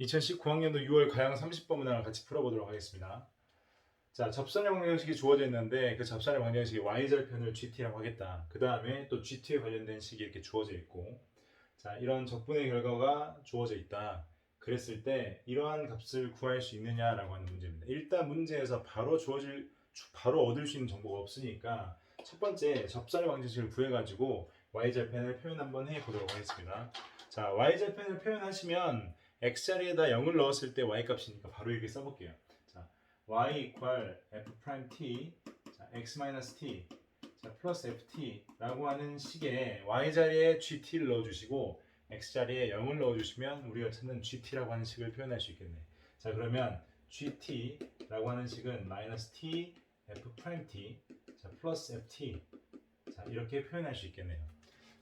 2019학년도 6월 가양 30번 문항을 같이 풀어보도록 하겠습니다. 자, 접선의 방정식이 주어져 있는데 그 접선의 방정식이 y절편을 gt라고 하겠다. 그 다음에 또 gt에 관련된 식이 이렇게 주어져 있고, 자, 이런 적분의 결과가 주어져 있다. 그랬을 때 이러한 값을 구할 수 있느냐라고 하는 문제입니다. 일단 문제에서 바로 얻을 수 있는 정보가 없으니까 첫 번째 접선의 방정식을 구해가지고 y절편을 표현 한번 해보도록 하겠습니다. 자, y절편을 표현하시면 x자리에다 0을 넣었을 때 y값이니까 바로 이렇게 써볼게요. 자, y equal f'(t) 자, x-t 자, 플러스 ft 라고 하는 식에 y자리에 gt를 넣어주시고 x자리에 0을 넣어주시면 우리가 찾는 gt라고 하는 식을 표현할 수 있겠네. 자, 그러면 gt라고 하는 식은 마이너스 t f'(t) 자, 플러스 ft 자, 이렇게 표현할 수 있겠네요.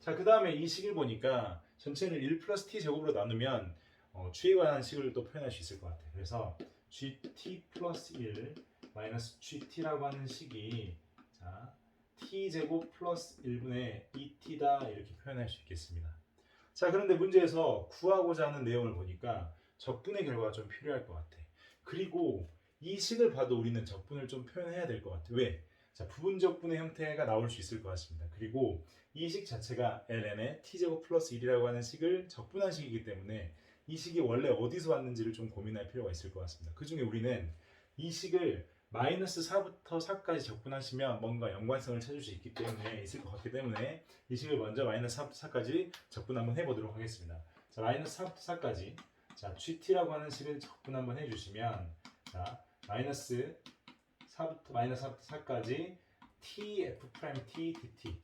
자, 그 다음에 이 식을 보니까 전체를 1 플러스 t 제곱으로 나누면 g에 관한 식을 또 표현할 수 있을 것 같아요. 그래서 gt 플러스 1 마이너스 gt라고 하는 식이 자, t제곱 플러스 1분의 2t다 이렇게 표현할 수 있겠습니다. 자, 그런데 문제에서 구하고자 하는 내용을 보니까 적분의 결과가 좀 필요할 것 같아. 그리고 이 식을 봐도 우리는 적분을 좀 표현해야 될 것 같아. 왜? 자, 부분적분의 형태가 나올 수 있을 것 같습니다. 그리고 이 식 자체가 ln의 t제곱 플러스 1이라고 하는 식을 적분한 식이기 때문에 이 식이 원래 어디서 왔는지를 좀 고민할 필요가 있을 것 같습니다. 그 중에 우리는 이 식을 마이너스 4부터 4까지 적분하시면 뭔가 연관성을 찾을 수 있기 때문에 있을 것 같기 때문에 이 식을 먼저 마이너스 4부터 4까지 적분 한번 해보도록 하겠습니다. 자, 마이너스 4부터 4까지 자, gt라고 하는 식을 적분 한번 해주시면 자, 마이너스 4부터 4까지 tf'(t) dt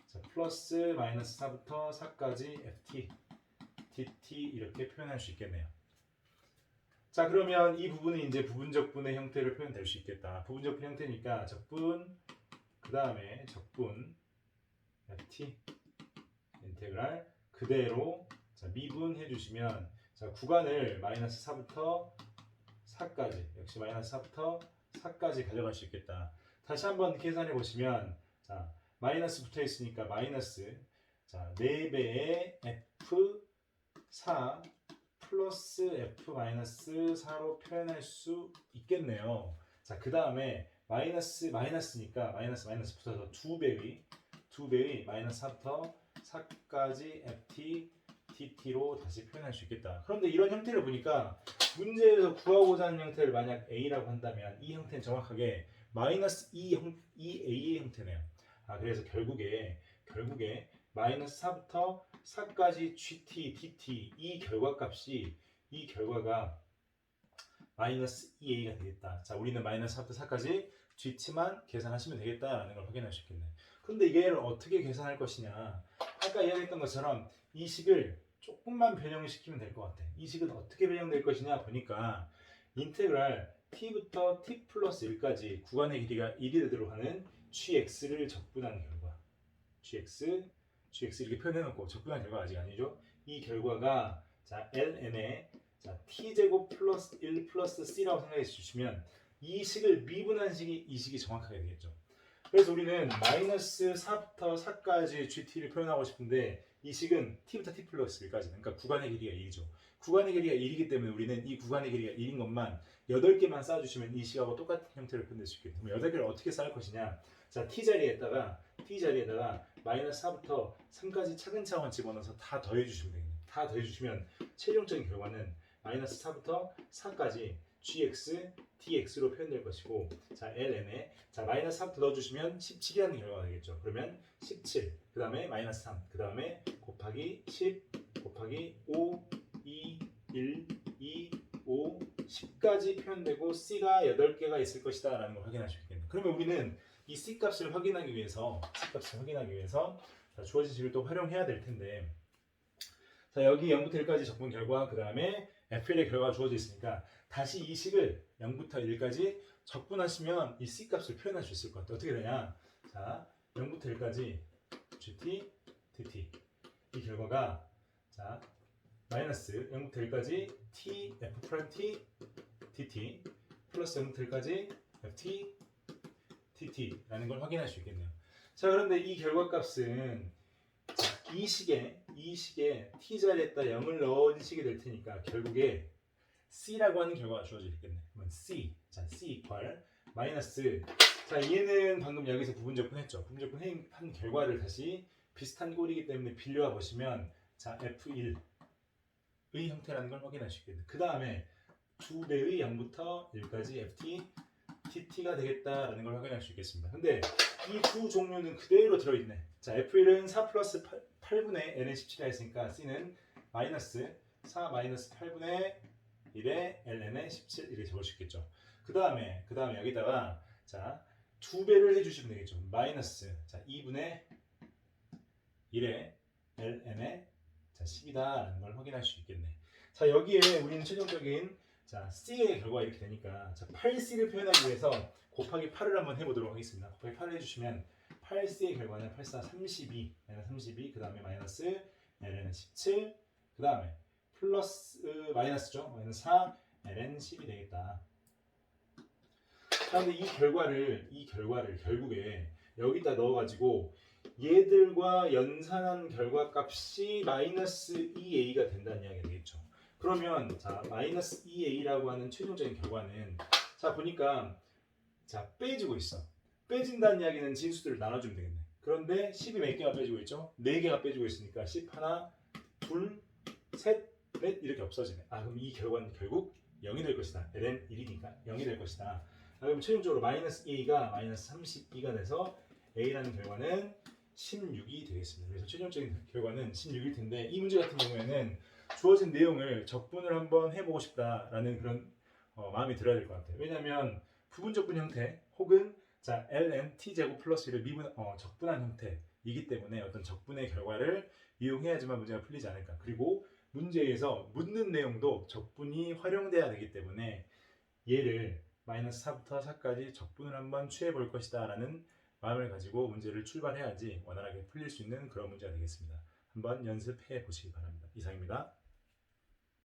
자, 플러스 마이너스 4부터 4까지 ft dt 이렇게 표현할 수 있겠네요. 자, 그러면 이 부분이 이제 부분적분의 형태로 표현될 수 있겠다. 부분적분 형태니까 적분 그 다음에 적분 ft 인테그랄 그대로 자, 미분해 주시면 자, 구간을 마이너스 4부터 4까지 역시 마이너스 4부터 4까지 가져갈 수 있겠다. 다시 한번 계산해 보시면 자, 마이너스 붙어 있으니까 마이너스 자, 4배의 f4 플러스 f-4로 표현할 수 있겠네요. 자, 그 다음에 마이너스니까 마이너스 붙어서 2배의 마이너스 4부터 4까지 ft dt로 다시 표현할 수 있겠다. 그런데 이런 형태를 보니까 문제에서 구하고자 하는 형태를 만약 a라고 한다면 이 형태는 정확하게 마이너스 2a의 형태네요. 아, 그래서 결국에 마이너스 4부터 4까지 gt, dt 이 결과가 마이너스 2a가 되겠다. 자, 우리는 마이너스 4부터 4까지 gt만 계산하시면 되겠다라는 걸 확인할 수 있겠네. 근데 이걸 어떻게 계산할 것이냐? 아까 이야기했던 것처럼 이 식을 조금만 변형시키면 될 것 같아. 이 식은 어떻게 변형될 것이냐 보니까 인테그랄 t부터 t 플러스 1까지 구간의 길이가 1이 되도록 하는 gx를 적분한 결과 gx 이렇게 표현해놓고 적분한 결과가 아직 아니죠. 이 결과가 자 ln의 자 t제곱 플러스 1 플러스 c라고 생각해 주시면 이 식을 미분한 식이 이 식이 정확하게 되겠죠. 그래서 우리는 마이너스 4부터 4까지 gt를 표현하고 싶은데 이 식은 t부터 t 플러스 1까지 그러니까 구간의 길이가 1이죠. 구간의 길이가 1이기 때문에 우리는 이 구간의 길이가 1인 것만 8개만 쌓아주시면 이 식하고 똑같은 형태를 표현할 수 있겠죠. 그럼 8개를 어떻게 쌓을 것이냐. 자, t자리에다가 마이너스 4부터 3까지 차근차근 집어넣어서 다 더해주시면 되겠네요. 다 더해주시면 최종적인 결과는 마이너스 4부터 4까지 gx, dx로 표현될 것이고 자, ln에 자, 마이너스 4부터 넣어주시면 17이라는 결과가 되겠죠. 그러면 17, 그 다음에 마이너스 3, 그 다음에 곱하기 10, 곱하기 5, 2, 1, 2, 5, 10까지 표현되고 c가 8개가 있을 것이다 라는 걸 확인할 수 있겠네요. 그러면 우리는 이 c 값을 확인하기 위해서 자, 주어진 식을 또 활용해야 될 텐데 자, 여기 0부터 1까지 적분 결과 그 다음에 FL의 결과가 주어져 있으니까 다시 이 식을 0부터 1까지 적분하시면 이 C 값을 표현할 수 있을 것 같아요. 어떻게 되냐? 자, 0부터 1까지 GT, DT 이 결과가 자 마이너스 0부터 1까지 T, F'T, DT 플러스 0부터 1까지 FT, DT라는 걸 확인할 수 있겠네요. 자, 그런데 이 결과값은 이 이 식에 t자리에다 0을 넣어주시게 될 테니까 결국에 c라고 하는 결과가 주어지겠네. 그러면 c, 자 c 이퀄 마이너스, 자 얘는 방금 여기서 부분적분했죠. 부분적분한 결과를 다시 비슷한 꼴이기 때문에 빌려와 보시면 자 f1의 형태라는 걸 확인할 수 있겠네. 그 다음에 2배의 0부터 1까지 ft, tt가 되겠다라는 걸 확인할 수 있겠습니다. 근데 이 두 종류는 그대로 들어있네. 자 f1은 4 플러스 8분의 ln 17이 했으니까 c는 마이너스 4 마이너스 8분의 1에 ln의 17 이렇게 적을 수 있겠죠. 그 다음에 여기다가 자 2배를 해주시면 되겠죠. 마이너스 자 2분의 1에 ln의 자 10이다라는 걸 확인할 수 있겠네. 자 여기에 우리는 최종적인 자 c의 결과가 이렇게 되니까 자 8c를 표현하기 위해서 곱하기 8을 한번 해보도록 하겠습니다. 곱하기 8을 해주시면 8c의 결과는 8, 4, 32, 그 다음에 마이너스 ln은 17, 그 다음에 플러스 마이너스죠. 마이너스 4, ln 10이 되겠다. 그런데 이 결과를 결국에 여기다 넣어가지고 얘들과 연산한 결과값이 마이너스 2a가 된다는 이야기가 되겠죠. 그러면 자 마이너스 2a라고 하는 최종적인 결과는 자 보니까 자 빼지고 있어. 빼진다는 이야기는 진수들을 나눠주면 되겠네. 그런데 10이 몇 개가 빼지고 있죠? 4개가 빼지고 있으니까 10 하나, 둘, 셋, 넷 이렇게 없어지네. 아 그럼 이 결과는 결국 0이 될 것이다. ln 1이니까 0이 될 것이다. 아, 그럼 최종적으로 마이너스 2a가 마이너스 32가 돼서 a라는 결과는 16이 되겠습니다. 그래서 최종적인 결과는 16일 텐데 이 문제 같은 경우에는 주어진 내용을 적분을 한번 해보고 싶다라는 그런 마음이 들어야 될 것 같아요. 왜냐하면 부분적분 형태 혹은 자 ln t제곱 플러스 1을 적분한 형태이기 때문에 어떤 적분의 결과를 이용해야지만 문제가 풀리지 않을까. 그리고 문제에서 묻는 내용도 적분이 활용돼야 되기 때문에 얘를 마이너스 4부터 4까지 적분을 한번 취해 볼 것이다 라는 마음을 가지고 문제를 출발해야지 원활하게 풀릴 수 있는 그런 문제가 되겠습니다. 한번 연습해 보시기 바랍니다. 이상입니다.